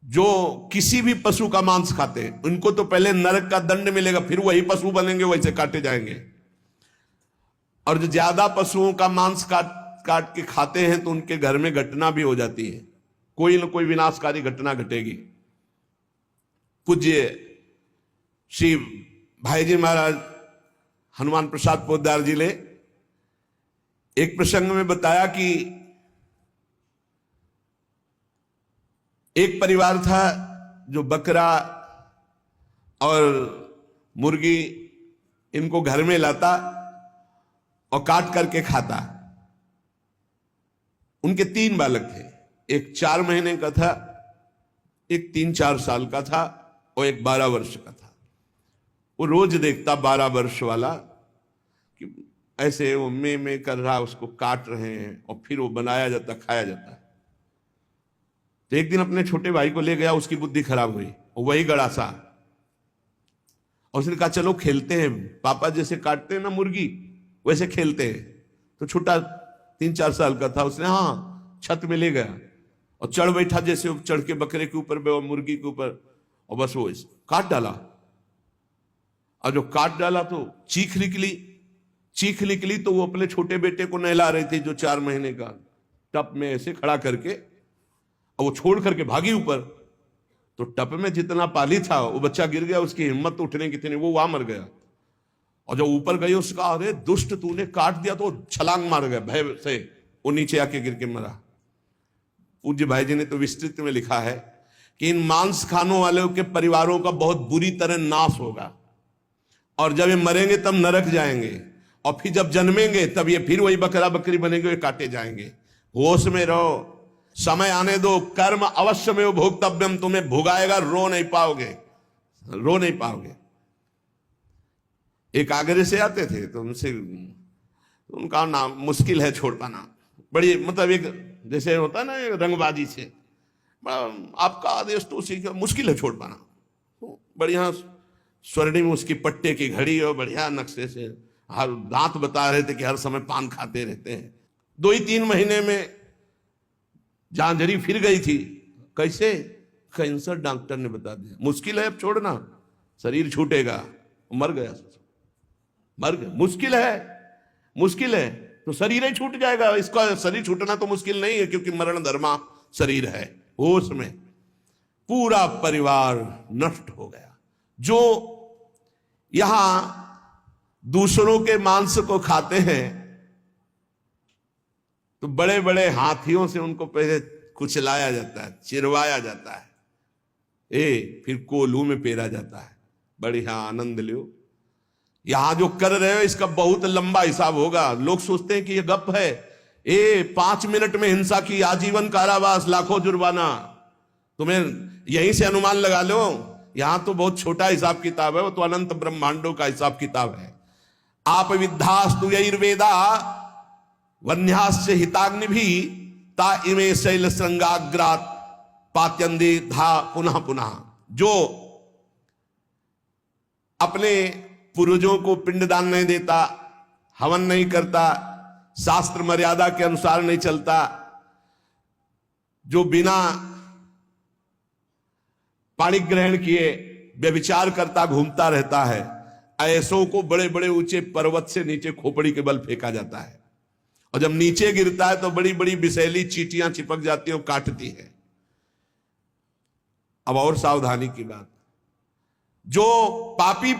जो किसी भी पशु का मांस खाते हैं उनको तो पहले नरक का दंड मिलेगा, फिर वही पशु बनेंगे, वैसे काटे जाएंगे। और जो ज्यादा पशुओं का मांस काट काट के खाते हैं तो उनके घर में घटना भी हो जाती है, कोई न कोई विनाशकारी घटना घटेगी। पूज्य श्री भाईजी महाराज हनुमान प्रसाद पोद्दार जी ने एक प्रसंग में बताया कि एक परिवार था जो बकरा और मुर्गी इनको घर में लाता और काट करके खाता। उनके 3 बालक थे, एक 4 महीने का था, एक 3-4 साल का था और एक 12 वर्ष का था। वो रोज देखता 12 वर्ष वाला कि ऐसे वो में कर रहा, उसको काट रहे हैं और फिर वो बनाया जाता, खाया जाता है। तो एक दिन अपने छोटे भाई को ले गया, उसकी बुद्धि खराब हुई और वही गड़ासा, और उसने कहा चलो खेलते हैं, पापा जैसे काटते हैं ना मुर्गी वैसे खेलते हैं। तो छोटा 3-4 साल का था, उसने हाँ छत में ले गया और चढ़ बैठा, जैसे वो चढ़ के बकरे के ऊपर और मुर्गी के ऊपर, और बस वो काट डाला। और जो काट डाला तो चीख निकली तो वो अपने छोटे बेटे को नहला रही थी जो 4 महीने का, टप में ऐसे खड़ा करके, और वो छोड़ करके भागी ऊपर। तो टप में जितना पानी था वो बच्चा गिर गया, उसकी हिम्मत तो उठने की थी नहीं, वो वहां मर गया। और जब ऊपर गई उसका, अरे दुष्ट तूने काट दिया, तो छलांग मार गया भय से, वो नीचे आके गिर के मरा। पूज्य भाई जी ने तो विस्तृत में लिखा है कि इन मांस खानों वालों के परिवारों का बहुत बुरी तरह नाश होगा, और जब ये मरेंगे तब नरक जाएंगे, और फिर जब जन्मेंगे तब ये फिर वही बकरा बकरी बनेंगे, काटे जाएंगे। होश में रहो, समय आने दो, कर्म अवश्य में भोक्तव्यम, तुम्हें भुगाएगा, रो नहीं पाओगे। एक आगरे से आते थे तो उनका नाम मुश्किल है छोड़ पाना, बड़ी मतलब एक जैसे होता है ना रंगबाजी से, आपका आदेश तो उसी का मुश्किल है छोड़ पाना। तो बढ़िया स्वर्णिम उसकी पट्टे की घड़ी और बढ़िया नक्शे से, हर दांत बता रहे थे कि हर समय पान खाते रहते हैं। 2 ही 3 महीने में झांझरी फिर गई थी। कैसे? कैंसर डॉक्टर ने बता दिया, मुश्किल है अब छोड़ना, शरीर छूटेगा। मर गया। मुश्किल है तो शरीर ही छूट जाएगा। इसका शरीर छूटना तो मुश्किल नहीं है, क्योंकि मरण धर्मा शरीर है। होश में पूरा परिवार नष्ट हो गया। जो यहां दूसरों के मांस को खाते हैं तो बड़े बड़े हाथियों से उनको पहले कुचलाया जाता है, चिरवाया जाता है, फिर कोल्हू में पेरा जाता है। बढ़िया आनंद लो। यहां जो कर रहे हो इसका बहुत लंबा हिसाब होगा। लोग सोचते हैं कि ये गप है, 5 मिनट में हिंसा की आजीवन कारावास, लाखों जुर्माना। तुम्हें यहीं से अनुमान लगा लो, यहां तो बहुत छोटा हिसाब किताब है, वो तो अनंत ब्रह्मांडों का हिसाब किताब है। आप विद्धास्तु यैर्वेदा वन्यास्य हिताग्नि भी ता इमे शैल श्रृंगाग्रात पात्यंदे धा पुनः पुनः। जो अपने पूर्वजों को पिंडदान नहीं देता, हवन नहीं करता, शास्त्र मर्यादा के अनुसार नहीं चलता, जो बिना पाणी ग्रहण किए व्यभिचार करता घूमता रहता है, ऐसों को बड़े बड़े ऊंचे पर्वत से नीचे खोपड़ी के बल फेंका जाता है। और जब नीचे गिरता है तो बड़ी बड़ी विषैली चींटियां चिपक जाती हैं और काटती है। अब और सावधानी की बात, जो पापी